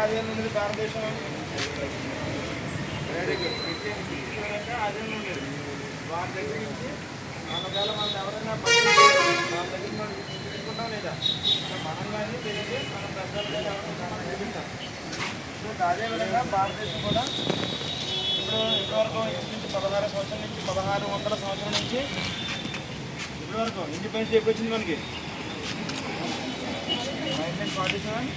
ఆధీనంలో ఉండేది భారతదేశం? Very good. ఆధీనంలో ఉండేది. వారి దగ్గర నుంచి ఒకవేళ మనం ఎవరైనా వాళ్ళ దగ్గర మనం తీసుకుంటాం లేదా మనం కానీ తెలియదు మన పెద్దలు కానీ ఎవరైనా చూపిస్తాం. సో అదేవిధంగా భారతదేశం కూడా ఇప్పుడు ఇప్పటివరకు నుంచి 16 సంవత్సరం నుంచి 1600 సంవత్సరం నుంచి ఇప్పటివరకు ఇండిపెండెన్స్ డే వచ్చింది మనకి 1947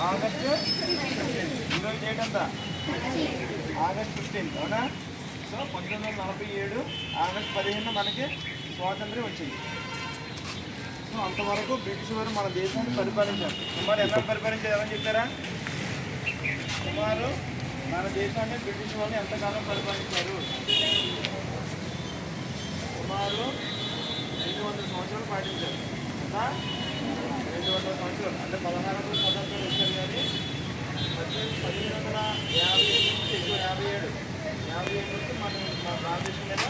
ఆగస్టు 15. ఈరోజు డేట్ అంతా ఆగస్ట్ 15, అవునా? సో 1947 ఆగస్టు 15 మనకి స్వాతంత్ర్యం వచ్చింది. సో అంతవరకు బ్రిటిష్ వారు మన దేశాన్ని పరిపాలించారు. సుమారు ఎలా పరిపాలించారు ఎవరని చెప్తారా? సుమారు మన దేశాన్ని బ్రిటిష్ వాళ్ళు ఎంతకాలం పరిపాలించారు? సుమారు 200 సంవత్సరాలు పాటించారు కదా. 200 సంవత్సరాలు అంటే 16వ స్వతంత్రం వచ్చారు. కానీ 1757 నుంచి 57 నుంచి మన భారతదేశం మీద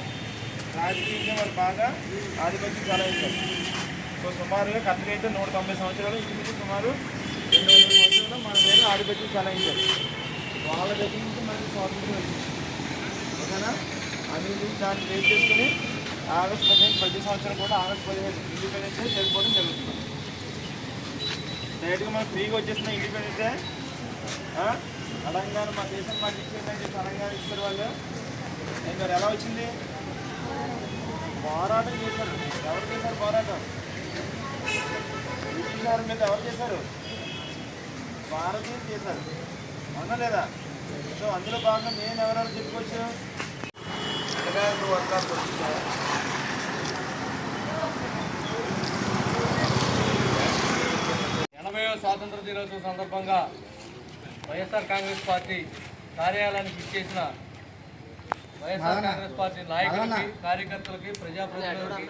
రాజకీయంగా వాళ్ళు బాగా ఆధిపత్యం చెలాయించారు. సో సుమారుగా కథకైతే 190 సంవత్సరాలు, ఇంటి సుమారు 200 సంవత్సరాలు మన మీద ఆధిపత్యం చెలాయించారు. వాళ్ళ దగ్గర నుంచి మనకి స్వాతంత్రం వచ్చింది, ఓకేనా? అది దాన్ని బేస్ చేసుకుని ఆగస్టు 15 ప్రతి సంవత్సరం కూడా ఆగస్టు 15 ఇండిపెండెన్స్ డే జరుపుకోవడం జరుగుతుంది. డైరెక్ట్గా మనకు ఫ్రీగా వచ్చేసిన ఇండిపెండెన్స్ డే తెలంగాణ మా దేశం మాకు ఇచ్చిందని చెప్పి తెలంగాణ ఇచ్చారు వాళ్ళు. మరి ఎలా వచ్చింది? పోరాటం చేశారు. ఎవరు చేశారు పోరాటం? బ్రిటిష్ వారి మీద ఎవరు చేశారు? భారతీయులు చేశారు, అవునా లేదా? సో అందులో భాగంగా నేను ఎవరెవరు చెప్పుకోవచ్చు? నువ్వు అట్లా 80వ స్వాతంత్ర దినోత్సవం సందర్భంగా వైఎస్ఆర్ కాంగ్రెస్ పార్టీ కార్యాలయానికి ఇచ్చేసిన వైఎస్ఆర్ కాంగ్రెస్ పార్టీ నాయకులకి, కార్యకర్తలకి, ప్రజాప్రతినిధులకి,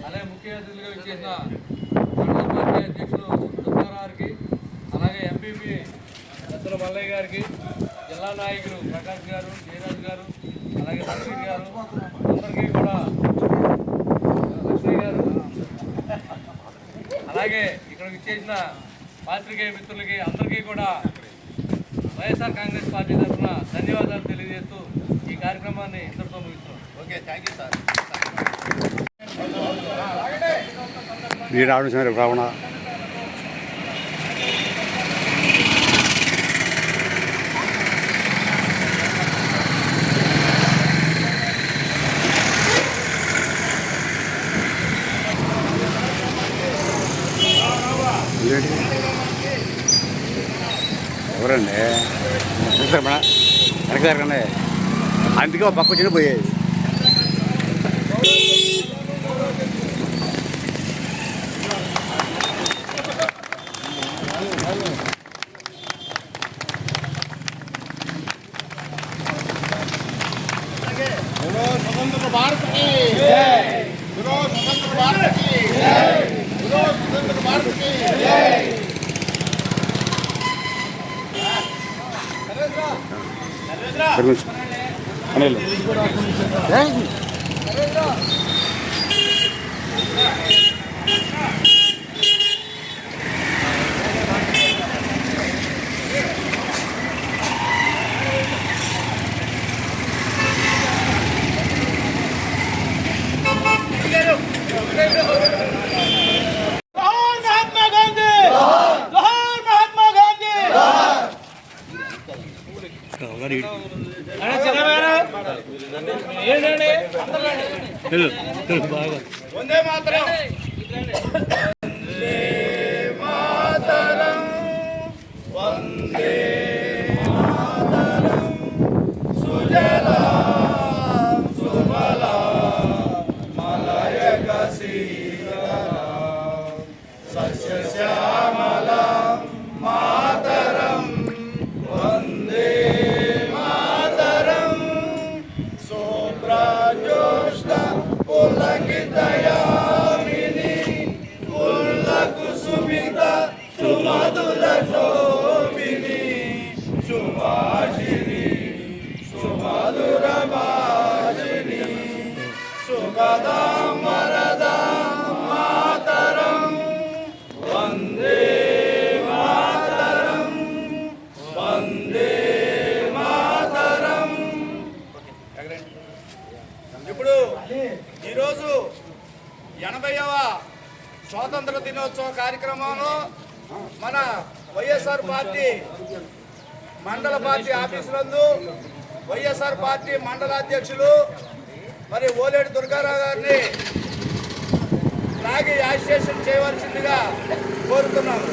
అలాగే ముఖ్య అతిథులుగా ఇచ్చేసిన మండల పార్టీ అధ్యక్షులు దుర్గారావుకి, అలాగే ఎంపీపీ దత్తల మల్లయ్య గారికి, జిల్లా నాయకులు ప్రకాష్ గారు, జయరాజ్ గారు, అలాగే లక్ష్మీ గారు, అందరికీ కూడా లక్ష్మీ గారు, అలాగే ఇక్కడికి ఇచ్చేసిన పాత్రికేయ మిత్రులకి అందరికీ కూడా వైఎస్ఆర్ కాంగ్రెస్ పార్టీ తరఫున ధన్యవాదాలు తెలియజేస్తూ ఈ కార్యక్రమాన్ని ఇంతటితో ముగిస్తున్నాం. Okay, thank you sir. Ravana ఎవరండి వెనక జరగండి. అందుకే ఒక పక్క వచ్చిన పోయేది. స్వతంత్ర భారత్ కి జై, స్వతంత్ర భారత్ కి జై, స్వతంత్ర భారత్ కి జై. వందే మాతరం. వందే మాతరం. సుజలాం సుఫలాం మలయజ శీతలాం సస్యశ్యామలాం మాతరం. వందే మాతరం. శోభ్రాజోష్ణ పులకితయామిని పుల్లకుసుమిత సుమధుర శోభిని దినోత్సవ కార్యక్రమంలో మన వైఎస్ఆర్ పార్టీ మండల పార్టీ ఆఫీసులందు వైఎస్ఆర్ పార్టీ మండల అధ్యక్షులు మరి ఓలేడు దుర్గారావు గారిని ఫ్లాగ్ యాజిటేషన్ చేయవలసిందిగా కోరుతున్నాము.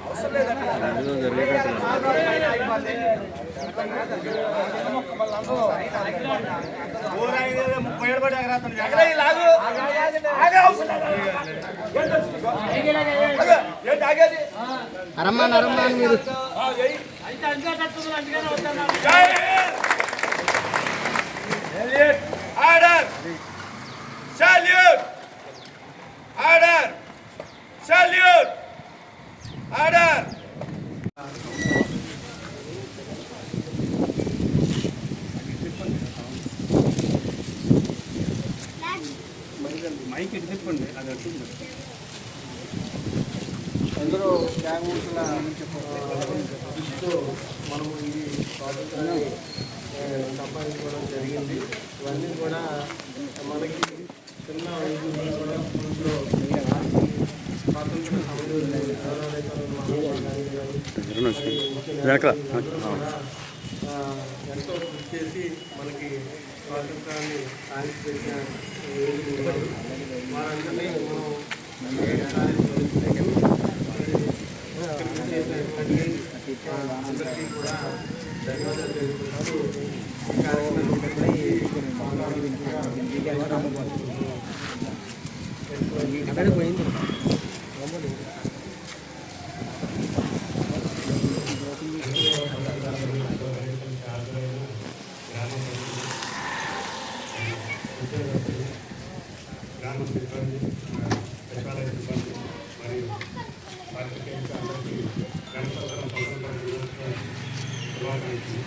అవసరం లేదండి. Order salute order salute order. Mic తిప్పండి, అది వస్తుంది. అందరూ త్యాగమూర్తుల మనము ఈ స్వాతంత్రాన్ని సంపాదించుకోవడం జరిగింది. ఇవన్నీ కూడా మనకి చిన్న వయసులో కూడా ముందులో స్వాతంత్ర సమయంలో ఎంతో కృషి చేసి మనకి స్వాతంత్రాన్ని సాధించిన వారందరినీ మనం అందరికీ కూడా ధన్యవాదాలు తెలుపుతూ పోయింది. గ్రామ సిబ్బంది, సచివాలయ సిబ్బంది మరియు పాత్రికేయులకు అందరికీ గణతంత్ర స్వతంత్ర దినోత్సవ శుభాకాంక్షలు.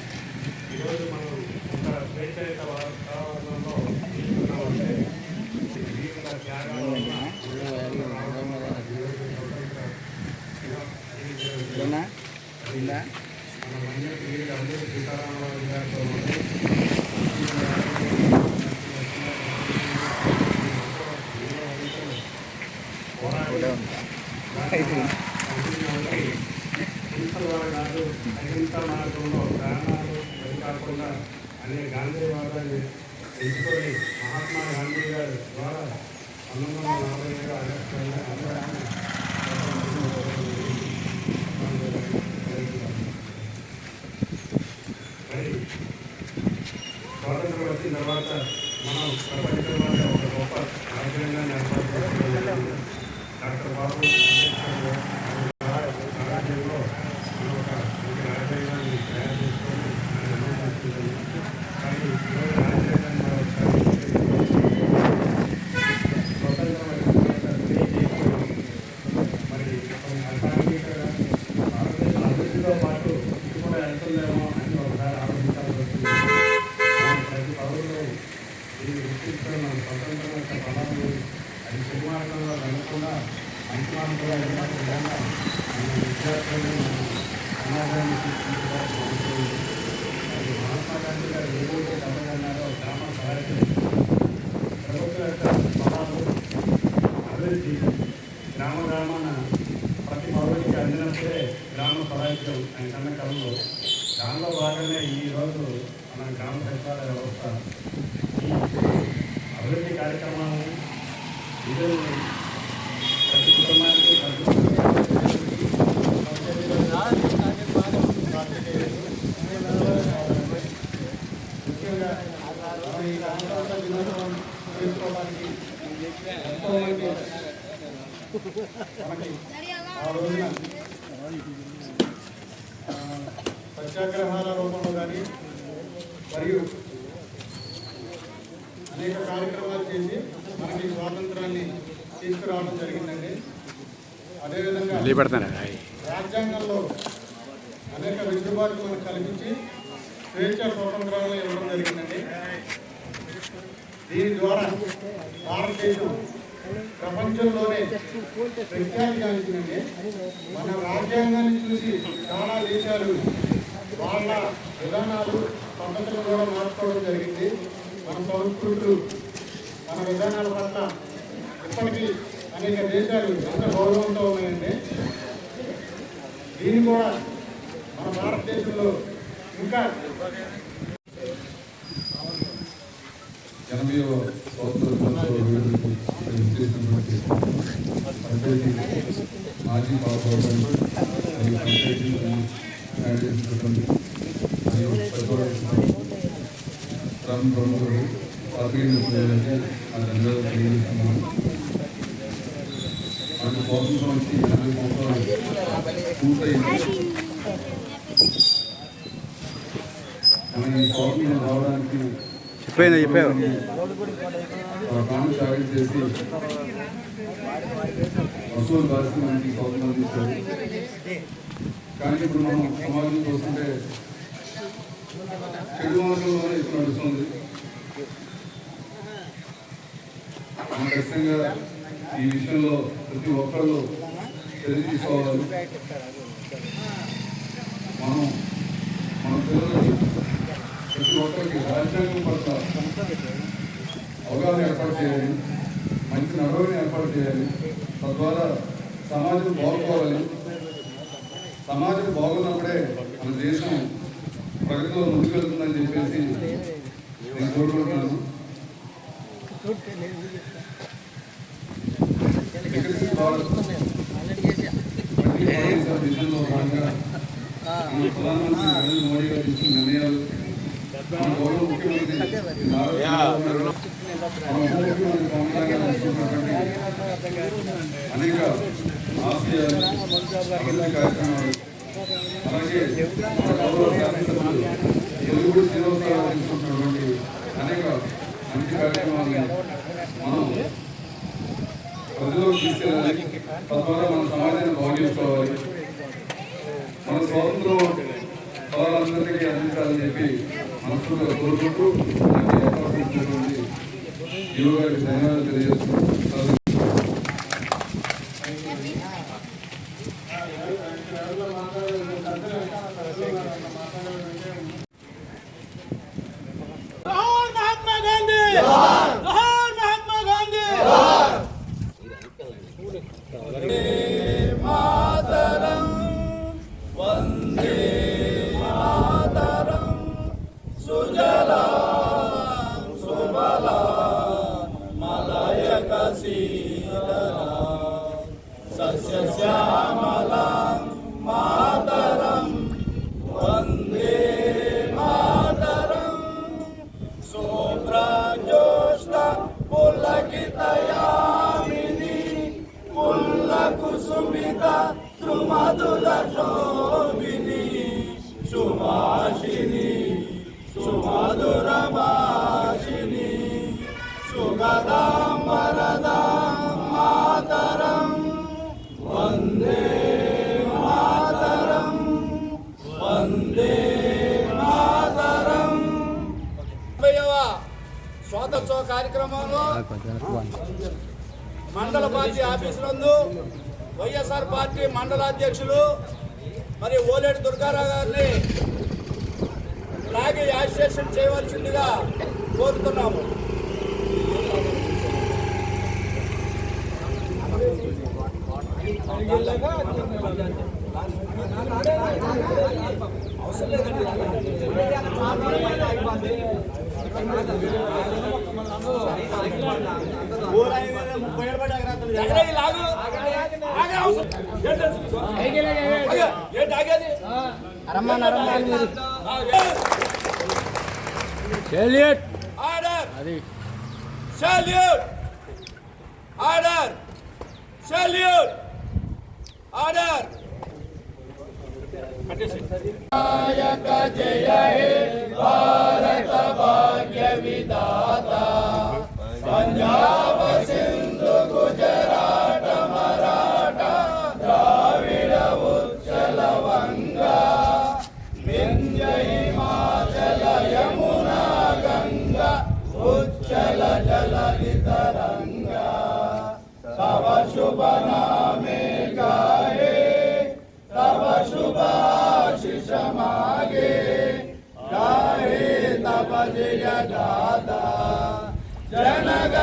ఈరోజు మనం ఒక స్వేచ్ఛాయుత వాతావరణంలో జీవిస్తున్నామంటే జీవిత త్యాగాల వల్ల మన మంత్రి అందరూ సీతారామరాజు గారితో అహింసా మార్గంలో ప్రాణాలు కాకుండా అనే గాంధీవాదాన్ని ఎంచుకొని మహాత్మా గాంధీ గారి ద్వారా 1947 ఆగస్టు మరి స్వాతంత్రం వచ్చిన తర్వాత మనం ప్రపంచంలో ఒక గొప్ప రాజ్యాంగాన్ని ఏర్పాటు చేసుకోవడం డాక్టర్ బాబు రాజ్యంలో మనం ఒక రాజ్యాంగాన్ని తయారు చేసుకొని కానీ ఈరోజు రాజ్యాంగాన్ని స్వతంత్రం మరి అసాంఘికంగా భారతదేశం అభివృద్ధితో పాటు ఇది కూడా వెళ్తుందేమో అని ఒకసారి ఆలోచించాల్సి వస్తుంది. ప్రతి పౌరులు దీన్ని గుర్తించడం మన స్వతంత్రం యొక్క ఫలాన్ని అది చెడు మార్గంలో వెళ్ళకుండా మంచి మార్గంలో వెళ్ళినట్టు విధంగా మన విద్యార్థులను సమాజాన్ని తీసుకుంటున్నారు. అది మహాత్మా గాంధీ గారు ఏదైతే తప్పదన్నారో గ్రామ స్వరాజ్యం ప్రభుత్వం యొక్క ఫలాలు అభివృద్ధి గ్రామ గ్రామాన ప్రతి పౌరుడికి అందినప్పుడే గ్రామ స్వరాజ్యం ఆయన కన్న కళలో దానిలో భాగంగా ఈరోజు మన గ్రామ సచివాలయ వ్యవస్థ ఈ అభివృద్ధి కార్యక్రమాలను నిధులు ప్రతి కుటుంబానికి ముఖ్యంగా ఈ గణతంత్ర దినోత్సవం చేసుకోవడానికి మనకి ఆ రోజున సత్యాగ్రహాల రూపంలో కానీ మరియు అనేక కార్యక్రమాలు చేసి మనకి స్వాతంత్రాన్ని తీసుకురావడం జరిగిందండి. అదేవిధంగా రాజ్యాంగంలో అనేక వెసులుబాట్లు మనకు కల్పించి స్వేచ్ఛ స్వాతంత్రాలను ఇవ్వడం జరిగిందండి. దీని ద్వారా భారతదేశం ప్రపంచంలోనే ప్రఖ్యాతి గాంచిందండి. మన రాజ్యాంగాన్ని చూసి చాలా దేశాలు వాళ్ళ విధానాలు పద్ధతులు కూడా మార్చుకోవడం జరిగింది. మన సంస్కృతులు మన విధానాల పట్ల ఇప్పటికీ అనేక దేశాలు ఎంత గౌరవంతో ఉన్నాయండి. దీన్ని కూడా మన భారతదేశంలో ఇంకా 80వ స్వాతంత్ర దినోత్సవ వేడుకలకు చేసినటువంటి పంచాయతీ మాజీ పాల్గొనడం మరియు పంచాయతీలను యాడ్ చేసినటువంటి మరియు గ్రామ ప్రముఖులు పాత్రికేయులకి ఆ ధన్యవాదాలు తెలియజేస్తున్నాను. మనకు స్వాతంత్రం వచ్చి 80 సంవత్సరాలు పూర్తయింది. మన ఈ స్వాతంత్రం రావడానికి చెప్పావు ప్రాణం త్యాగం చేసి వస్తువులు రాసి మనకి స్వాతంత్రం తీశారు. కానీ ఇప్పుడు మనం సమాజం చూస్తుంటే చెడు మార్గంలోనే ఇప్పుడు నడుస్తుంది. మనం ఖచ్చితంగా ఈ విషయంలో ప్రతి ఒక్కళ్ళు చర్య తీసుకోవాలి. మన పిల్లలకి ప్రతి ఒక్కరికి రాజ్యాంగం పట్ల అవగాహన ఏర్పాటు చేయాలి, మంచి నడవడిని ఏర్పాటు చేయాలి. తద్వారా సమాజం బాగుకోవాలి. సమాజం బాగున్నప్పుడే మన దేశం ప్రగతిలో ముందుకెళ్తుందని చెప్పేసి నేను కోరుకుంటున్నాను. వికసిత భారత్ విజన్లో భాగంగా ప్రధానమంత్రి నరేంద్ర మోడీ గారు తీసుకున్న నిర్ణయాలు, మన గౌరవ ముఖ్యమంత్రి అనేక ఆశయాలు, అభివృద్ధి కార్యక్రమాలు, అలాగే మన గౌరవ శాసనసభ్యులు తెలుగు శ్రీనివాసరావు తీసుకుంటున్నటువంటి అనేక మంచి కార్యక్రమాలను మనం ప్రజల్లోకి తీసుకెళ్ళాలి. తద్వారా మన సమాజాన్ని బాగు చేసుకోవాలి. మన స్వాతంత్రం వాళ్ళందరికీ అందించాలని చెప్పి మనస్ఫూర్తిగా కోరుకుంటూ నాకు ఏర్పాటు చేసినటువంటి యువ గారికి ధన్యవాదాలు తెలియజేస్తున్నాను. మహాత్మా గాంధీ మహాత్మా గాంధీ మాతరం వందే మాతరం సుజలాం సుఫలాం మలయక సీతలాం సస్యశ్యామలాం మాతరం వందే మాతరం శుభ్రజ్యోత్స్న పులకితయామిని పుల్లకుసుమిత త్రుమధుర శోభిని సుభాషిణి సుమధురభాషిణి సుగదాం వరదాం మాతరం వందే మాతరం వందే మాతరం. 30వ స్వాతంత్రోత్సవ కార్యక్రమంలో మండల పార్టీ ఆఫీసు నందు వైఎస్ఆర్ పార్టీ మండల అధ్యక్షులు మరి ఓలేటి దుర్గారావు గారిని ఫ్లాగ్ యాజిటేషన్ చేయవలసిందిగా కోరుతున్నాము. అవసరం లేదండి. నాయక జయ హే భారత భాగ్య విధాత పంజాబ సింధు గుజరాట మరాఠ ద్రావిడ ఉచ్చల వంగ వింధ్య హిమాచల యమునా గంగా ఉచ్చల జలధి తరంగ తవ శుభ నామే గాయే तव शुभाशिष मागे జనగణ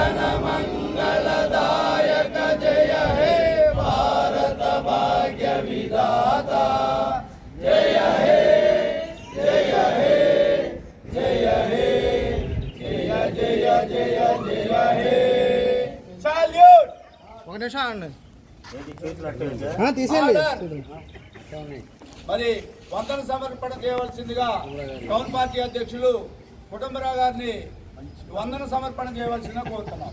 మంగళదాయక జయ హే భారత భాగ్య విధాత జయ హే జయ హే జయ హే జయ జయ జయ జయ హే సాల్యూట్. ఒక నిమిషం అండి మరి వందన సమర్పణ చేయవలసిందిగా టౌన్ పార్టీ అధ్యక్షులు కుటుంబరావు గారిని వందన సమర్పణ చేయవలసిందిగా కోరుతున్నాం.